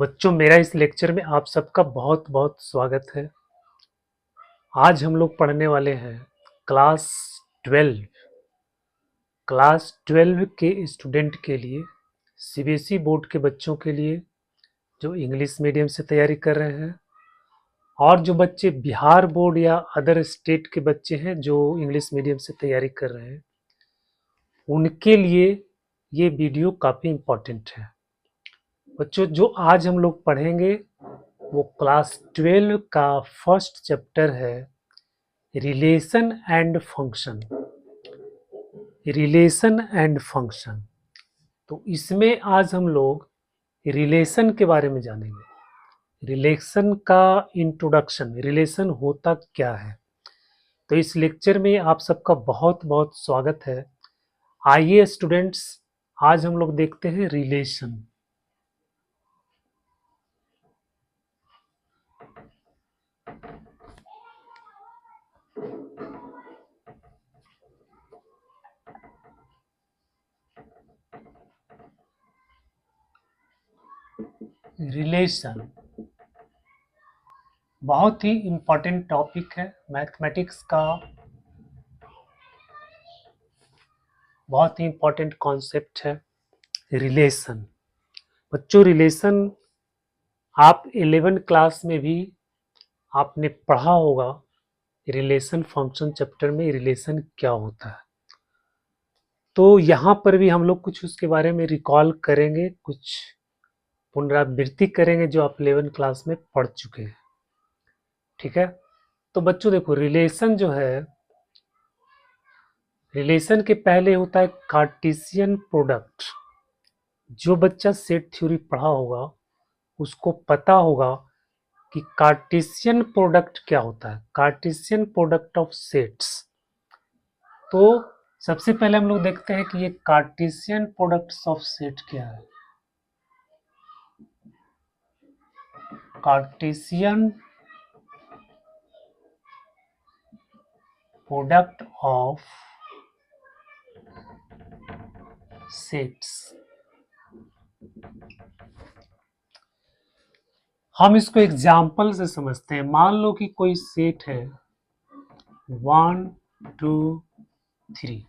बच्चों, मेरा इस लेक्चर में आप सबका बहुत बहुत स्वागत है। आज हम लोग पढ़ने वाले हैं क्लास 12। क्लास 12 के स्टूडेंट के लिए, सीबीएसई बोर्ड के बच्चों के लिए जो इंग्लिश मीडियम से तैयारी कर रहे हैं, और जो बच्चे बिहार बोर्ड या अदर स्टेट के बच्चे हैं जो इंग्लिश मीडियम से तैयारी कर रहे हैं, उनके लिए ये वीडियो काफ़ी इम्पोर्टेंट है। बच्चों, जो आज हम लोग पढ़ेंगे वो क्लास 12 का फर्स्ट चैप्टर है, relation and function. Relation and function, तो इसमें आज हम लोग रिलेशन के बारे में जानेंगे। रिलेशन का इंट्रोडक्शन, रिलेशन होता क्या है। तो इस लेक्चर में आप सबका बहुत बहुत स्वागत है। आइए स्टूडेंट्स, आज हम लोग देखते हैं रिलेशन। रिलेशन बहुत ही इम्पोर्टेंट टॉपिक है, मैथमेटिक्स का बहुत ही इम्पोर्टेंट कॉन्सेप्ट है रिलेशन। बच्चों, रिलेशन आप 11 क्लास में भी आपने पढ़ा होगा। रिलेशन फंक्शन चैप्टर में रिलेशन क्या होता है, तो यहाँ पर भी हम लोग कुछ उसके बारे में रिकॉल करेंगे, कुछ पुनरावृत्ति करेंगे जो आप 11 क्लास में पढ़ चुके हैं। ठीक है, तो बच्चों देखो, रिलेशन जो है, रिलेशन के पहले होता है कार्टेशियन प्रोडक्ट। जो बच्चा सेट थ्योरी पढ़ा होगा उसको पता होगा कि कार्टेशियन प्रोडक्ट क्या होता है, कार्टेशियन प्रोडक्ट ऑफ सेट्स। तो सबसे पहले हम लोग देखते हैं कि ये कार्टेशियन प्रोडक्ट्स ऑफ सेट क्या है। कार्टेशियन प्रोडक्ट ऑफ सेट्स, हम इसको एग्जाम्पल से समझते हैं। मान लो कि कोई सेट है 1 2 3,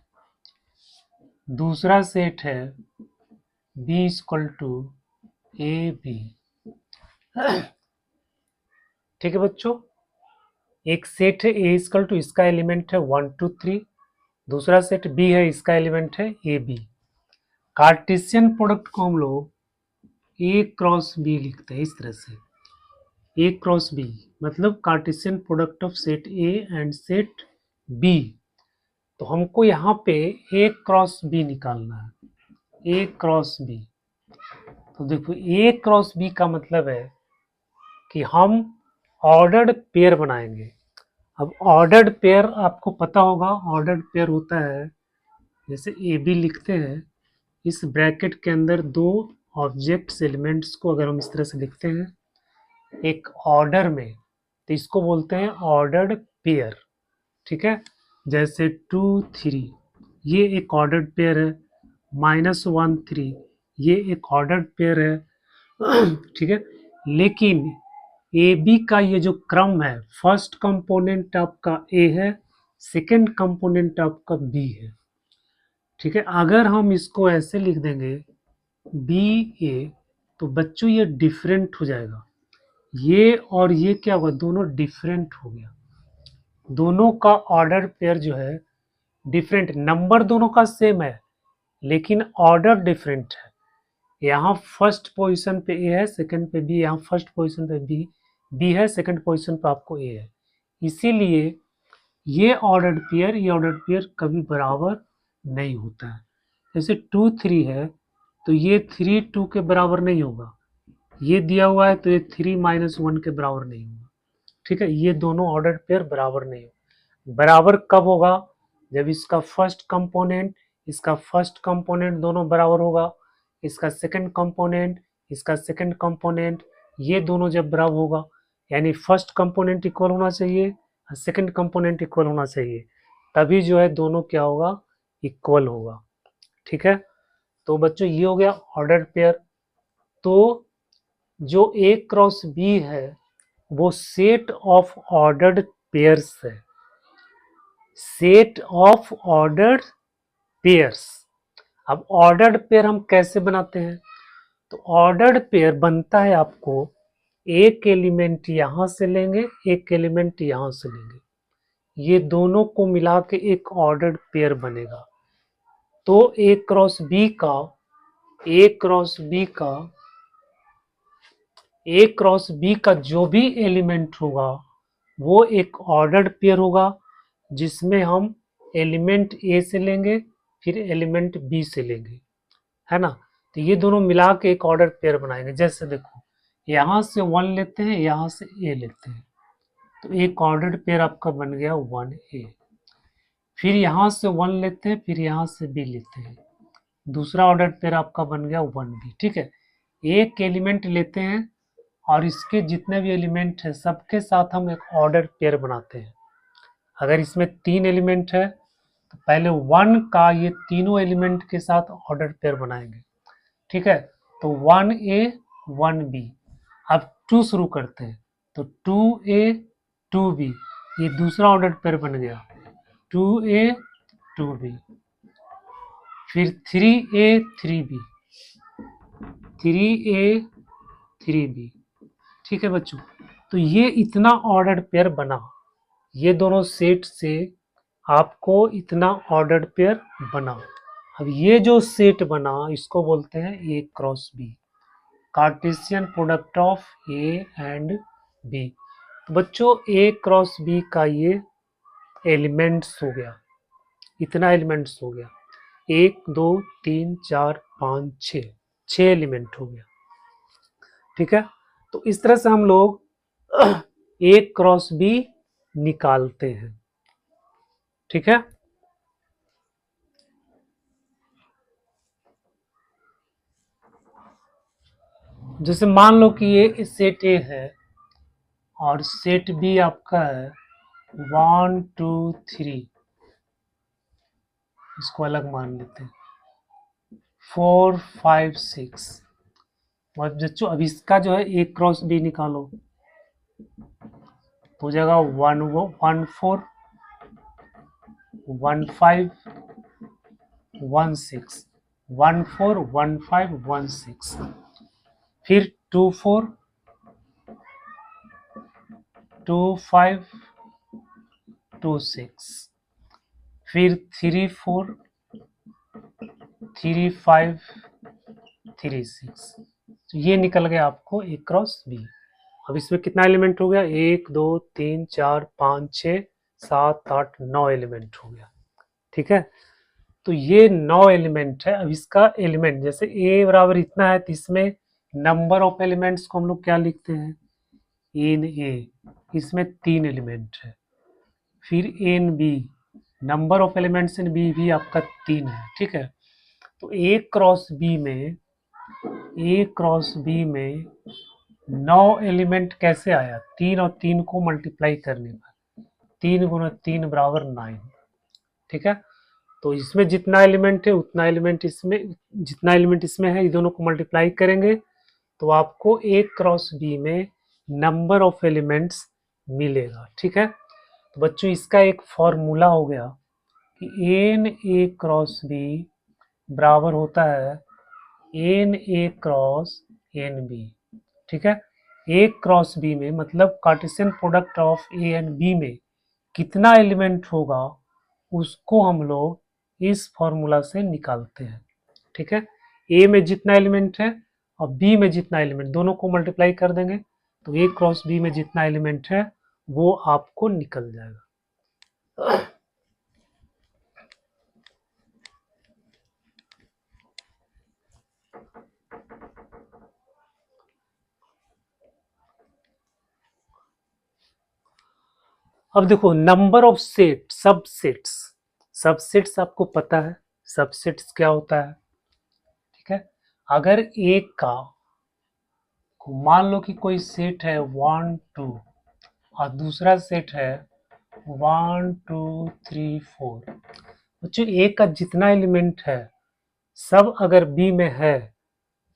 दूसरा सेट है B equal to A B. ठीक है बच्चों, एक सेट है ए इक्वल टू, इसका एलिमेंट है 1 2 3, दूसरा सेट बी है, इसका एलिमेंट है ए बी। कार्टेशियन प्रोडक्ट को हम लोग ए क्रॉस बी लिखते हैं इस तरह से, ए क्रॉस बी मतलब Cartesian product of set A and set B. तो हमको यहाँ पे ए क्रॉस बी निकालना है, ए क्रॉस बी। तो देखो, ए क्रॉस बी का मतलब है कि हम ऑर्डर्ड पेयर बनाएंगे। अब ऑर्डर्ड पेयर आपको पता होगा, ऑर्डर्ड पेयर होता है जैसे ए बी लिखते हैं, इस ब्रैकेट के अंदर दो ऑब्जेक्ट्स एलिमेंट्स को अगर हम इस तरह से लिखते हैं एक ऑर्डर में, तो इसको बोलते हैं ऑर्डर्ड पेयर। ठीक है, जैसे 2 3 ये एक ऑर्डर्ड पेयर है, -1 3 ये एक ऑर्डर्ड पेयर है। ठीक है, लेकिन ए बी का ये जो क्रम है, फर्स्ट कंपोनेंट आपका ए है, सेकंड कंपोनेंट आपका बी है। ठीक है, अगर हम इसको ऐसे लिख देंगे बी ए, तो बच्चों ये डिफरेंट हो जाएगा। ये और ये क्या हुआ, दोनों डिफरेंट हो गया। दोनों का ऑर्डर पेयर जो है डिफरेंट, नंबर दोनों का सेम है लेकिन ऑर्डर डिफरेंट है। यहाँ फर्स्ट पोजीशन पे ए है, सेकंड पे बी, यहाँ फर्स्ट पोजीशन पे बी है, सेकंड पोजीशन पे आपको ए है। इसीलिए ये ऑर्डर्ड पेयर, ये ऑर्डर्ड पेयर कभी बराबर नहीं होता है। जैसे 2 3 है तो ये 3 2 के बराबर नहीं होगा, ये दिया हुआ है तो ये 3 -1 के बराबर नहीं होगा। ठीक है, ये दोनों ऑर्डर्ड पेयर बराबर नहीं होगा। बराबर कब होगा, जब इसका फर्स्ट कंपोनेंट इसका फर्स्ट कंपोनेंट दोनों बराबर होगा, इसका सेकंड कंपोनेंट इसका सेकंड कंपोनेंट, ये दोनों जब बराबर होगा, यानी फर्स्ट कंपोनेंट इक्वल होना चाहिए और सेकंड कंपोनेंट इक्वल होना चाहिए, तभी जो है दोनों क्या होगा, इक्वल होगा। ठीक है, तो बच्चों ये हो गया ऑर्डर्ड पेयर। तो जो ए क्रॉस बी है वो सेट ऑफ ऑर्डर्ड पेयर्स है, सेट ऑफ ऑर्डर्ड पेयर्स। अब ऑर्डर्ड पेयर हम कैसे बनाते हैं? तो ऑर्डर्ड पेयर बनता है आपको, एक एलिमेंट यहां से लेंगे, एक एलिमेंट यहां से लेंगे, ये दोनों को मिला के एक ऑर्डर्ड पेयर बनेगा। तो ए क्रॉस बी का ए क्रॉस बी का ए क्रॉस बी का जो भी एलिमेंट होगा वो एक ऑर्डर्ड पेयर होगा, जिसमें हम एलिमेंट ए से लेंगे फिर एलिमेंट बी से लेंगे, है ना। तो ये दोनों मिला के एक ऑर्डर पेयर बनाएंगे। जैसे देखो, यहां से 1 लेते हैं, यहां से ए लेते हैं, तो एक ऑर्डर्ड पेयर आपका बन गया 1a। फिर यहां से 1 लेते हैं, फिर यहां से बी लेते हैं, दूसरा ऑर्डर्ड पेयर आपका बन गया 1b। ठीक है, एक एलिमेंट लेते हैं और इसके जितने भी एलिमेंट है सबके साथ हम एक ऑर्डर पेयर बनाते हैं। अगर इसमें 3 एलिमेंट है तो पहले 1 का ये तीनों एलिमेंट के साथ ऑर्डर पेयर बनाएंगे। ठीक है, तो 1a 1b। अब 2 शुरू करते हैं, तो 2a 2b, ये दूसरा ऑर्डर पेयर बन गया 2a 2b। फिर 3a 3b 3a 3b। ठीक है बच्चों, तो ये इतना ऑर्डर्ड पेयर बना, ये दोनों सेट से आपको इतना ऑर्डर्ड पेयर बना। अब ये जो सेट बना इसको बोलते हैं A cross B, Cartesian product of A and B. तो बच्चों ए क्रॉस बी का ये एलिमेंट्स हो गया, इतना एलिमेंट्स हो गया, 1 2 3 4 5 6 एलिमेंट हो गया। ठीक है, तो इस तरह से हम लोग ए क्रॉस बी निकालते हैं। ठीक है, जैसे मान लो कि ये सेट ए है और सेट बी आपका है 1 2 3, इसको अलग मान लेते हैं 4 5 6। और बच्चों अब इसका जो है ए क्रॉस बी निकालो, तो हो जाएगा 1 4 1 5 1 6 1 4 1 5 1 6। फिर 2 4 2 5 2 6। फिर 3 4 3 5 3 6। तो ये निकल गया आपको ए क्रॉस बी। अब इसमें कितना एलिमेंट हो गया? 1 2 3 4 5 6 7 8 9 एलिमेंट हो गया। ठीक है, तो ये 9 एलिमेंट है। अब इसका एलिमेंट जैसे ए बराबर इतना है, तो इसमें नंबर ऑफ एलिमेंट्स को हम लोग क्या लिखते हैं? एन ए, इसमें 3 एलिमेंट है। फिर n B, number of elements in B भी आपका 3 है। ठीक है, तो ए क्रॉस बी में 9 एलिमेंट कैसे आया? 3 और 3 को मल्टीप्लाई करने पर 3 गुना 3 बराबर 9। ठीक है, तो इसमें जितना एलिमेंट है उतना एलिमेंट इसमें, जितना एलिमेंट इसमें है, ये दोनों को मल्टीप्लाई करेंगे तो आपको ए क्रॉस बी में नंबर ऑफ एलिमेंट्स मिलेगा। ठीक है, तो बच्चों इसका एक फॉर्मूला हो गया कि एन ए क्रॉस बी बराबर होता है n A cross n B. ठीक है, ए क्रॉस बी में मतलब Cartesian product of A and B में कितना एलिमेंट होगा उसको हम लोग इस फॉर्मूला से निकालते हैं। ठीक है, ए में जितना एलिमेंट है और बी में जितना एलिमेंट, दोनों को मल्टीप्लाई कर देंगे तो ए क्रॉस बी में जितना एलिमेंट है वो आपको निकल जाएगा। अब देखो नंबर ऑफ सेट, सबसेट्स आपको पता है सबसेट्स क्या होता है। ठीक है, अगर एक का मान लो कि कोई सेट है 1 2 और दूसरा सेट है 1 2 3 4, बच्चों ए का जितना एलिमेंट है सब अगर बी में है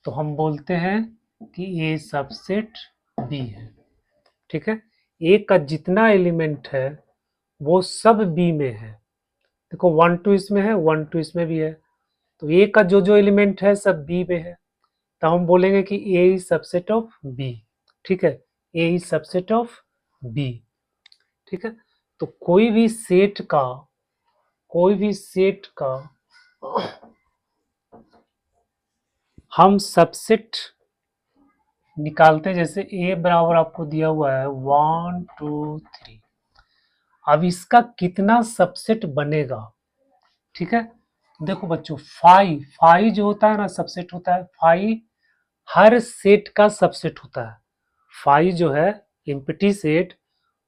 तो हम बोलते हैं कि ए सबसेट बी है। ठीक है, ए का जितना एलिमेंट है वो सब बी में है। देखो 1 2 इसमें है, 1 2 इसमें भी है, तो ए का जो जो एलिमेंट है सब बी में है, तो हम बोलेंगे कि ए इज सबसेट ऑफ बी। ठीक है, ए इज सबसेट ऑफ बी। ठीक है, तो कोई भी सेट का हम सबसेट निकालते हैं। जैसे ए बराबर आपको दिया हुआ है 1 2 3, अब इसका कितना सबसेट बनेगा। ठीक है, देखो बच्चों, फाइव जो होता है ना सबसेट होता है, फाइव हर सेट का सबसेट होता है। फाइव जो है एम्प्टी सेट,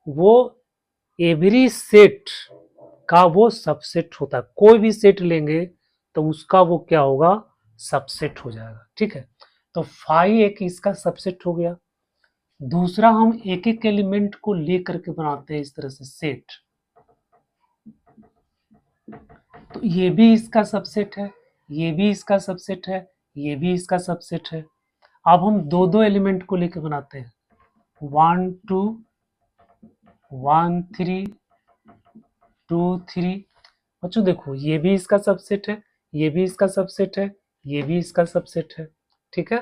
वो एवरी सेट का वो सबसेट होता है। कोई भी सेट लेंगे तो उसका वो क्या होगा, सबसेट हो जाएगा। ठीक है, तो फाइव एक इसका सबसेट हो गया। दूसरा, हम एक एक एलिमेंट को लेकर के बनाते हैं इस तरह से सेट, तो ये भी इसका सबसेट है, ये भी इसका सबसेट है, ये भी इसका सबसेट है। अब हम दो दो एलिमेंट को लेकर बनाते हैं, 1 2 1 3 2 3। बच्चों देखो, ये भी इसका सबसेट है, ये भी इसका सबसेट है, ये भी इसका सबसेट है। ठीक है,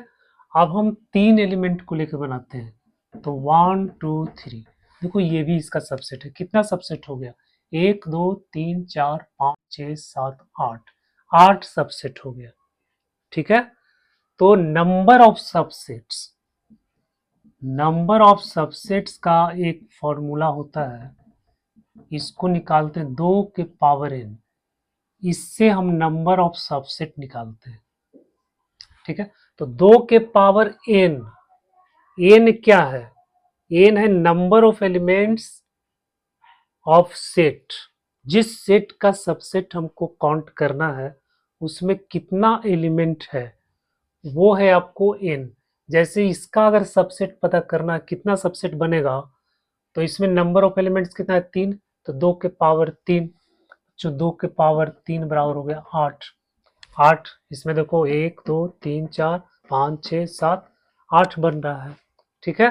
अब हम तीन एलिमेंट को लेकर बनाते हैं, तो 1 2 3। देखो ये भी इसका सबसेट है। कितना सबसेट हो गया, 1 2 3 4 5 6 7 8, 8 सबसेट हो गया। ठीक है, तो नंबर ऑफ सबसेट्स का एक फॉर्मूला होता है, इसको निकालते हैं 2 के पावर n, इससे हम नंबर ऑफ सबसेट निकालते हैं। ठीक है, तो 2 के पावर n, n क्या है, n है number of elements of set. जिस सेट का सबसेट हमको काउंट करना है उसमें कितना एलिमेंट है, वो है आपको n। जैसे इसका अगर सबसेट पता करना कितना सबसेट बनेगा, तो इसमें नंबर ऑफ एलिमेंट्स कितना है, 3, तो 2 के पावर 3, जो 2 के पावर 3 बराबर हो गया 8। 8 इसमें देखो 1 2 3 4 5 6 7 8 बन रहा है। ठीक है,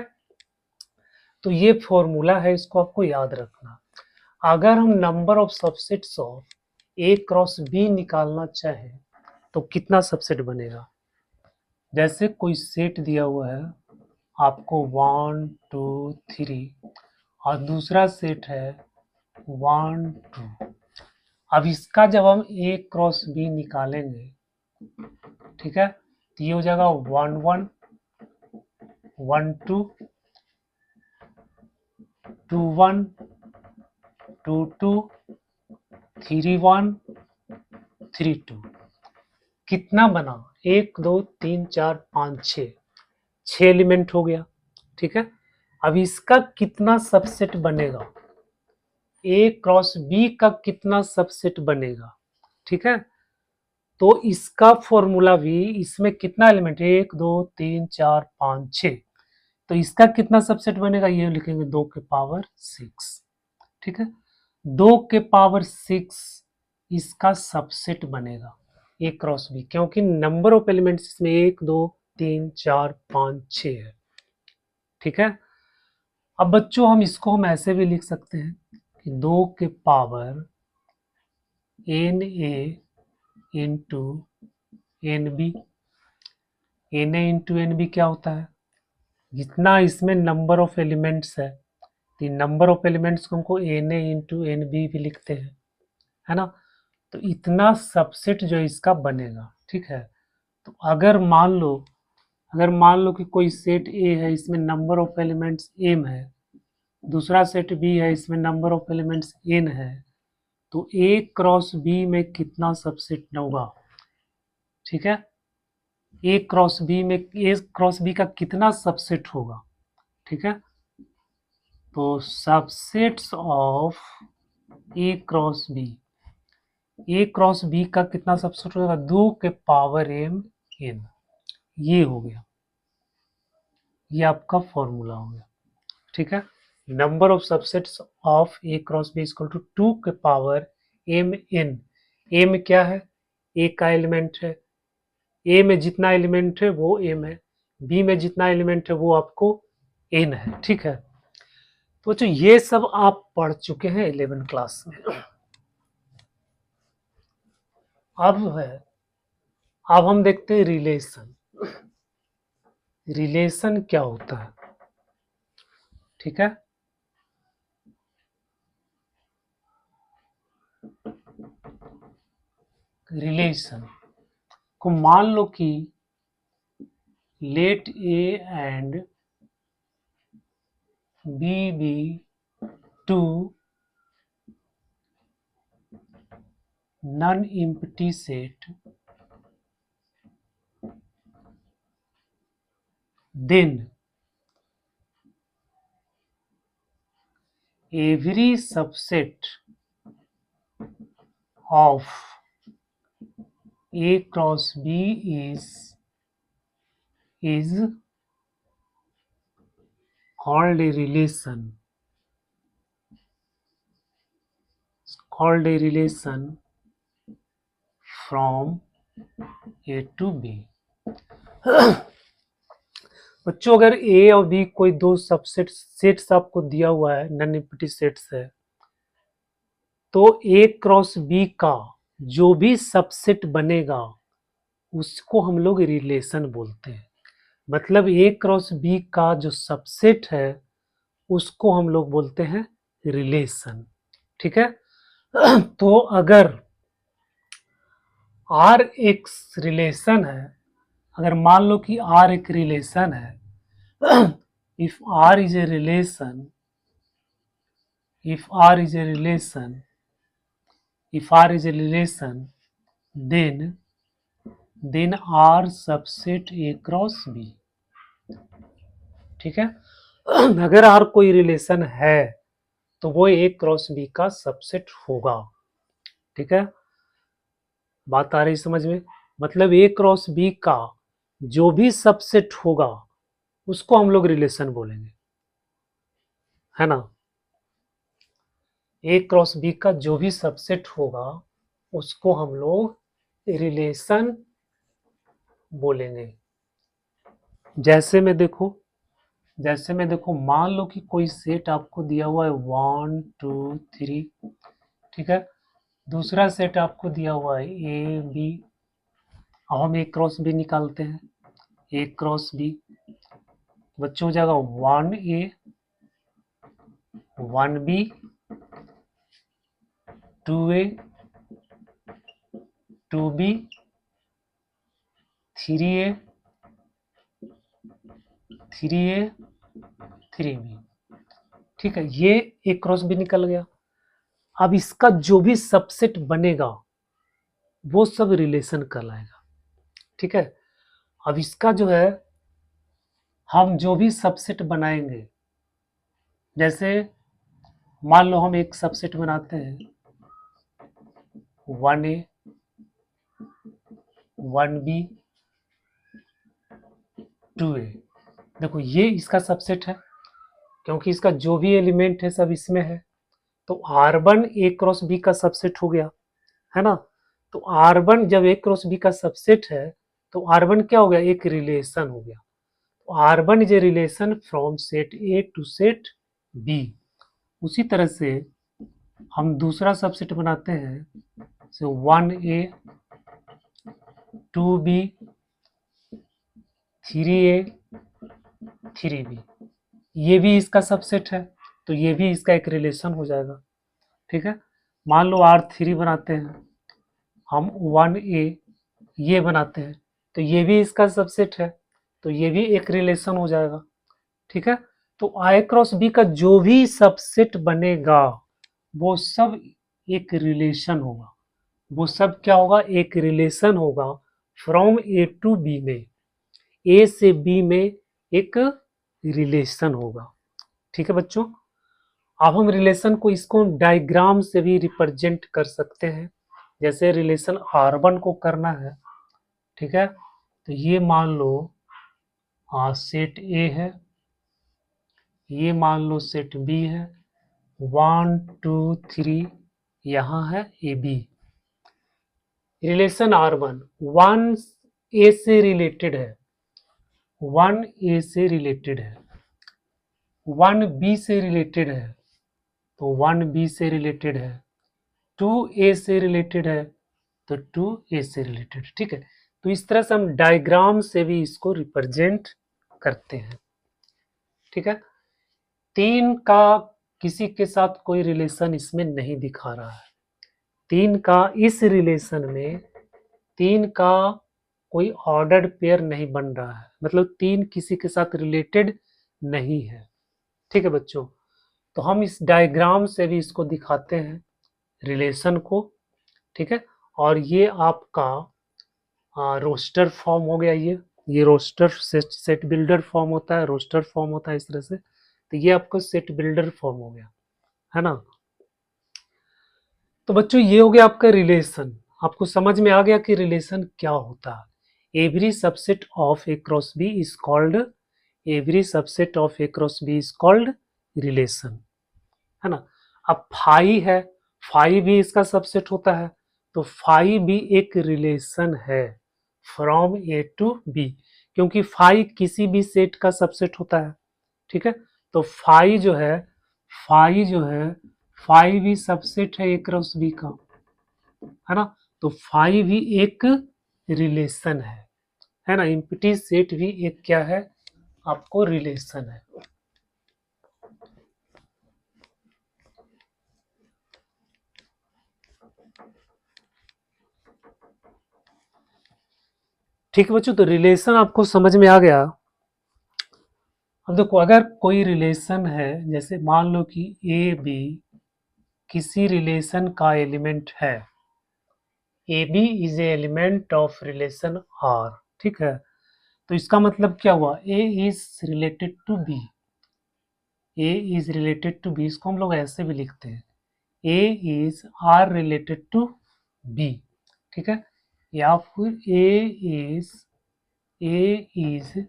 तो ये फॉर्मूला है, इसको आपको याद रखना। अगर हम number of subsets of A cross B निकालना चाहें तो कितना सबसेट बनेगा। जैसे कोई सेट दिया हुआ है आपको 1 2 3, और दूसरा सेट है 1 2। अब इसका जब हम ए क्रॉस बी निकालेंगे, ठीक है, तो ये हो जाएगा 1 1 1 2 2 1 2 2 3 1 3 2। कितना बना, 1 2 3 4 5 6, 6 एलिमेंट हो गया। ठीक है, अब इसका कितना सबसेट बनेगा, ए क्रॉस बी का कितना सबसेट बनेगा। ठीक है, तो इसका फॉर्मूला भी, इसमें कितना एलिमेंट, 1 2 3 4 5 6, तो इसका कितना सबसेट बनेगा, ये लिखेंगे 2 के पावर 6। ठीक है, 2 के पावर 6 इसका सबसेट बनेगा ए क्रॉस बी, क्योंकि नंबर ऑफ एलिमेंट्स इसमें 1 2 3 4 5 6 है। ठीक है, अब बच्चों हम ऐसे भी लिख सकते हैं कि 2 के power n A into n B. N A into n B क्या होता है, जितना इसमें नंबर ऑफ एलिमेंट्स है, तो नंबर ऑफ एलिमेंट्स को हमको n A into n B भी लिखते हैं, है ना। तो इतना सबसेट जो इसका बनेगा। ठीक है, तो अगर मान लो कि कोई सेट ए है, इसमें नंबर ऑफ एलिमेंट्स m है, दूसरा सेट बी है, इसमें नंबर ऑफ एलिमेंट्स n है, तो ए क्रॉस बी में कितना सबसेट होगा। ठीक है, ए क्रॉस बी का कितना सबसेट होगा। ठीक है, तो subsets of A cross B का कितना सबसेट होगा, 2 के पावर m n। ये हो गया, ये आपका फॉर्मूला हो गया। ठीक है, number of subsets of A cross B equal to 2 के पावर m n। m क्या है, ए का एलिमेंट है, ए में जितना एलिमेंट है वो m है, बी में जितना एलिमेंट है वो आपको एन है, ठीक है। तो बच्चों ये सब आप पढ़ चुके हैं 11 क्लास में। अब हम देखते हैं रिलेशन। रिलेशन क्या होता है, ठीक है। रिलेशन को मान लो कि let A and B two non-empty set, then every subset of A cross B is called a relation, from A to B। बच्चों अगर ए और बी कोई दो सबसेट सेट्स आपको दिया हुआ है, नॉन एम्प्टी सेट्स है, तो ए क्रॉस बी का जो भी सबसेट बनेगा उसको हम लोग रिलेशन बोलते हैं। मतलब ए क्रॉस बी का जो सबसेट है उसको हम लोग बोलते हैं रिलेशन, ठीक है। तो अगर आर एक रिलेशन है, अगर मान लो कि आर एक रिलेशन है, if R is a relation, then R subset A cross B, ठीक है। अगर R कोई रिलेशन है तो वो A क्रॉस B का सबसेट होगा, ठीक है। बात आ रही समझ में? मतलब A क्रॉस B का जो भी सबसेट होगा उसको हम लोग रिलेशन बोलेंगे, है ना। A क्रॉस B का जो भी सबसेट होगा उसको हम लोग रिलेशन बोलेंगे। जैसे में देखो मान लो कि कोई सेट आपको दिया हुआ है 1 2 3, ठीक है। दूसरा सेट आपको दिया हुआ है ए बी। अब हम ए क्रॉस बी निकालते हैं। ए क्रॉस बी बच्चों हो जाएगा 1A 1B 2A 2B 3A 3A 3B, ठीक है। ये ए क्रॉस बी निकल गया। अब इसका जो भी सबसेट बनेगा वो सब रिलेशन कहलाएगा, ठीक है। अब इसका जो है हम जो भी सबसेट बनाएंगे, जैसे मान लो हम एक सबसेट बनाते हैं 1A 1B 2A। देखो ये इसका सबसेट है क्योंकि इसका जो भी एलिमेंट है सब इसमें है, तो R1 A क्रॉस B का सबसेट हो गया, है ना। तो R1 जब A क्रॉस B का सबसेट है तो R1 क्या हो गया, एक रिलेशन हो गया। तो R1 is a relation from set A to set B। उसी तरह से हम दूसरा सबसेट बनाते हैं, सो 1A 2B 3A 3B, ये भी इसका सबसेट है तो ये भी इसका एक रिलेशन हो जाएगा, ठीक है। मान लो R3 बनाते हैं हम 1A ये बनाते हैं तो ये भी इसका सबसेट है तो ये भी एक रिलेशन हो जाएगा, ठीक है। तो I क्रॉस B का जो भी सबसेट बनेगा वो सब एक रिलेशन होगा, वो सब क्या होगा, एक रिलेशन होगा फ्रॉम A टू B में, A से B में एक रिलेशन होगा, ठीक है बच्चों। अब हम रिलेशन को इसको डायग्राम से भी रिप्रेजेंट कर सकते हैं, जैसे रिलेशन R1 को करना है, ठीक है। तो ये मान लो सेट A है, ये मान लो सेट B है, 1 2 3 यहाँ है AB। रिलेशन R1 1 A से रिलेटेड है 1 ए से रिलेटेड है, 1 बी से रिलेटेड है तो 1 बी से रिलेटेड है, 2 ए से रिलेटेड है तो 2 ए से रिलेटेड। ठीक है, तो इस तरह से हम डायग्राम से भी इसको रिप्रेजेंट करते हैं। ठीक है, 3 का किसी के साथ कोई रिलेशन इसमें नहीं दिखा रहा है, 3 का इस रिलेशन में 3 का कोई ऑर्डर्ड पेयर नहीं बन रहा है, मतलब 3 किसी के साथ रिलेटेड नहीं है। ठीक है बच्चों, तो हम इस डायग्राम से भी इसको दिखाते हैं रिलेशन को। ठीक है, और ये आपका रोस्टर फॉर्म हो गया, ये रोस्टर सेट बिल्डर फॉर्म होता है, रोस्टर फॉर्म होता है इस तरह से, तो ये आपका सेट बिल्डर फॉर्म हो गया, है ना। तो बच्चों ये हो गया आपका रिलेशन, आपको समझ में आ गया कि रिलेशन क्या होता है। Every subset of A cross B is called, every subset of A cross B is called relation, है ना। अब फाई है, फाई भी इसका सबसेट होता है, तो फाई भी एक रिलेशन है फ्रॉम ए टू बी, क्योंकि फाई किसी भी सेट का सबसेट होता है। ठीक है, तो फाई जो है, फाई जो है, फाई भी सबसेट है ए क्रॉस बी का, है ना। तो फाई भी एक रिलेशन है ना। इम्प्टी सेट भी एक क्या है, आपको रिलेशन है। ठीक है बच्चों, तो रिलेशन आपको समझ में आ गया। अब देखो, अगर कोई रिलेशन है, जैसे मान लो कि ए बी किसी रिलेशन का एलिमेंट है, A B is a element of relation R. ठीक है, तो इसका मतलब क्या हुआ, A is related to B, A is related to B, इसको हम लोग ऐसे भी लिखते हैं, A is R related to B. ठीक है, या फिर A is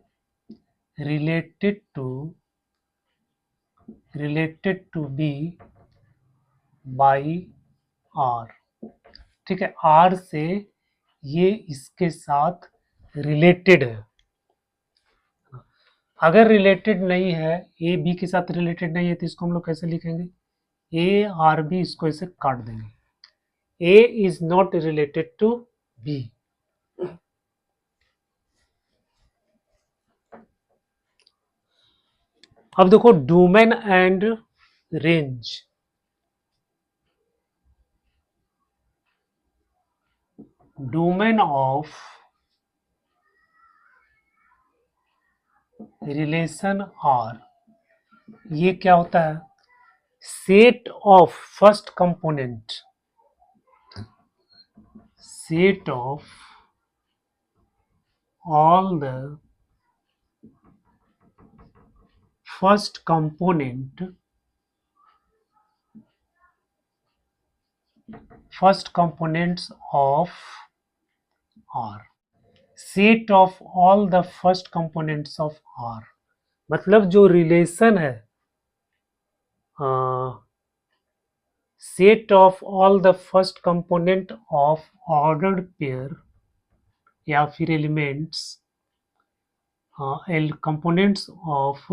related to B by R. ठीक है, आर से ये इसके साथ रिलेटेड है। अगर रिलेटेड नहीं है, ए बी के साथ रिलेटेड नहीं है, तो इसको हम लोग कैसे लिखेंगे, ए आर बी, इसको ऐसे काट देंगे, A is not related to B. अब देखो, domain and range, domain of relation R, ये क्या होता है, set of first component, set of all the first component, first components of R, set of all the first components of R, मतलब जो relation है, set of all the first component of ordered pair, या फिर elements, components of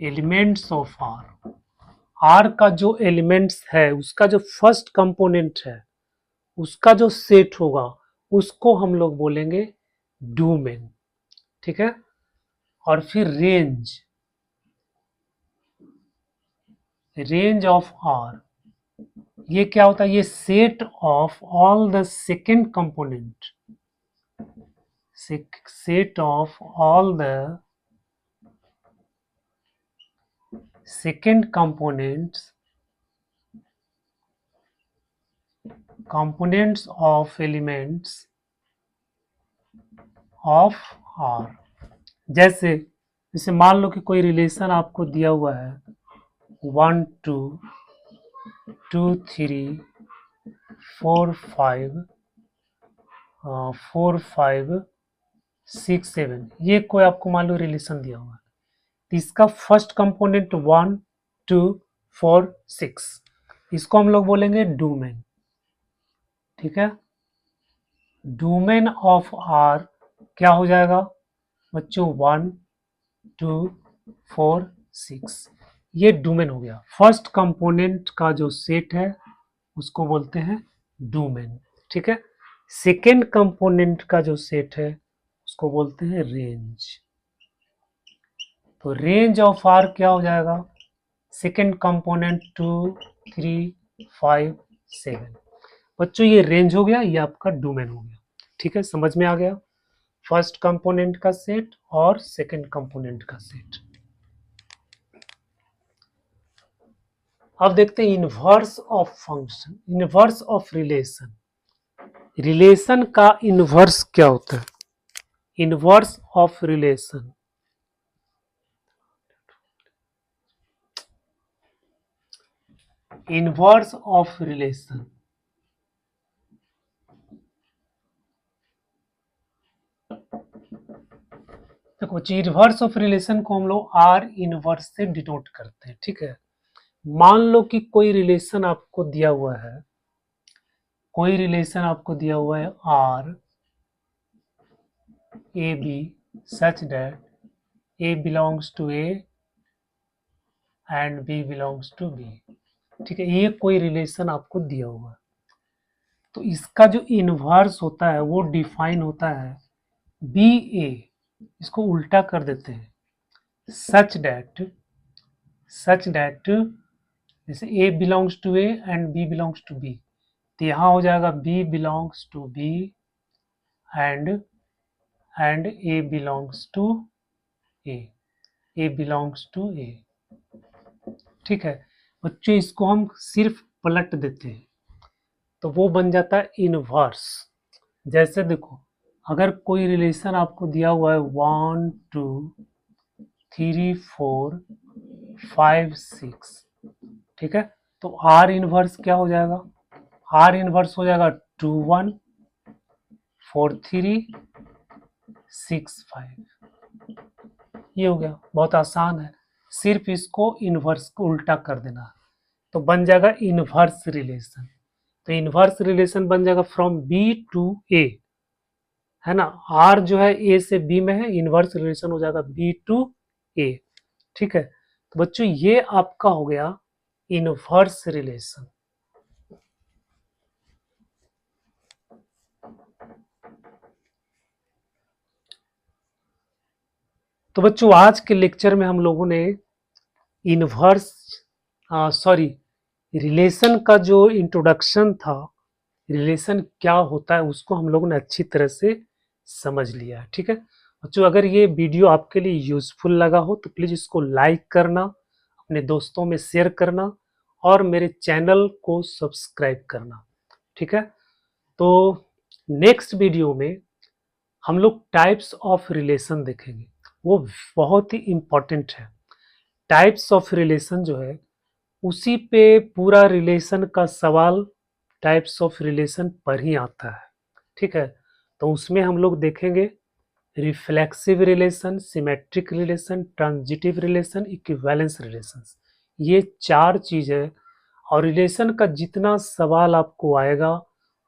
elements of R, R का जो elements है उसका जो फर्स्ट कंपोनेंट है, उसका जो सेट होगा, उसको हम लोग बोलेंगे डोमेन। ठीक है, और फिर रेंज, रेंज ऑफ आर, ये क्या होता है, ये set of all the second component, set of all the second components of elements of R। जैसे जैसे मान लो कि कोई रिलेशन आपको दिया हुआ है 1 2 2 3 4 5 4 5 6 7, ये कोई आपको मान लो रिलेशन दिया हुआ है, तो इसका फर्स्ट कंपोनेंट 1 2 4 6, इसको हम लोग बोलेंगे डोमेन। ठीक है, डोमेन ऑफ आर क्या हो जाएगा बच्चों 1 2 4 6, ये डोमेन हो गया। फर्स्ट कंपोनेंट का जो सेट है उसको बोलते हैं डोमेन, ठीक है। सेकेंड कंपोनेंट का जो सेट है उसको बोलते हैं रेंज। तो रेंज ऑफ आर क्या हो जाएगा, सेकेंड कंपोनेंट 2 3 5 7। बच्चों ये रेंज हो गया, ये आपका डोमेन हो गया, ठीक है, समझ में आ गया। फर्स्ट कंपोनेंट का सेट और सेकेंड कंपोनेंट का सेट। अब देखते हैं inverse of function, inverse of relation. Relation का इनवर्स क्या होता है, inverse of relation. Inverse of relation, देखो इनवर्स ऑफ रिलेशन को हम लोग आर इनवर्स से डिनोट करते हैं, ठीक है। मान लो कि कोई रिलेशन आपको दिया हुआ है, कोई रिलेशन आपको दिया हुआ है R A B such that A belongs to A and B belongs to B, ठीक है। ये कोई रिलेशन आपको दिया हुआ है, तो इसका जो इनवर्स होता है वो डिफाइन होता है बी ए, इसको उल्टा कर देते हैं सच दैट जैसे A belongs to A and B belongs to B, तो यहाँ हो जाएगा B belongs to B and A belongs to A belongs to A, ठीक है। बच्चों इसको हम सिर्फ पलट देते हैं तो वो बन जाता है इनवर्स। जैसे देखो अगर कोई रिलेशन आपको दिया हुआ है 1 2 3 4 5 6, ठीक है, तो आर इनवर्स क्या हो जाएगा, आर इनवर्स हो जाएगा 2 1 4 3 6 5, ये हो गया, बहुत आसान है, सिर्फ इसको इनवर्स को उल्टा कर देना है तो बन जाएगा इनवर्स रिलेशन। तो इनवर्स रिलेशन बन जाएगा फ्रॉम बी टू ए, है ना, आर जो है ए से बी में है, इनवर्स रिलेशन हो जाएगा बी टू ए, ठीक है। तो बच्चों ये आपका हो गया इनवर्स रिलेशन। तो बच्चों आज के लेक्चर में हम लोगों ने इनवर्स रिलेशन का जो इंट्रोडक्शन था, रिलेशन क्या होता है उसको हम लोगों ने अच्छी तरह से समझ लिया है, ठीक है। बच्चों अगर ये वीडियो आपके लिए यूजफुल लगा हो तो प्लीज़ इसको लाइक करना, अपने दोस्तों में शेयर करना और मेरे चैनल को सब्सक्राइब करना, ठीक है। तो नेक्स्ट वीडियो में हम लोग टाइप्स ऑफ रिलेशन देखेंगे, वो बहुत ही इम्पोर्टेंट है। टाइप्स ऑफ रिलेशन जो है उसी पे पूरा रिलेशन का सवाल टाइप्स ऑफ रिलेशन पर ही आता है, ठीक है। तो उसमें हम लोग देखेंगे reflexive relation, symmetric relation, transitive relation, equivalence relations, ये 4 चीज है। और रिलेशन का जितना सवाल आपको आएगा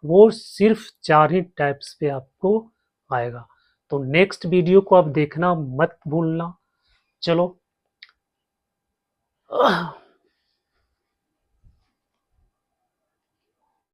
वो सिर्फ 4 ही टाइप्स पे आपको आएगा। तो नेक्स्ट वीडियो को आप देखना मत भूलना। चलो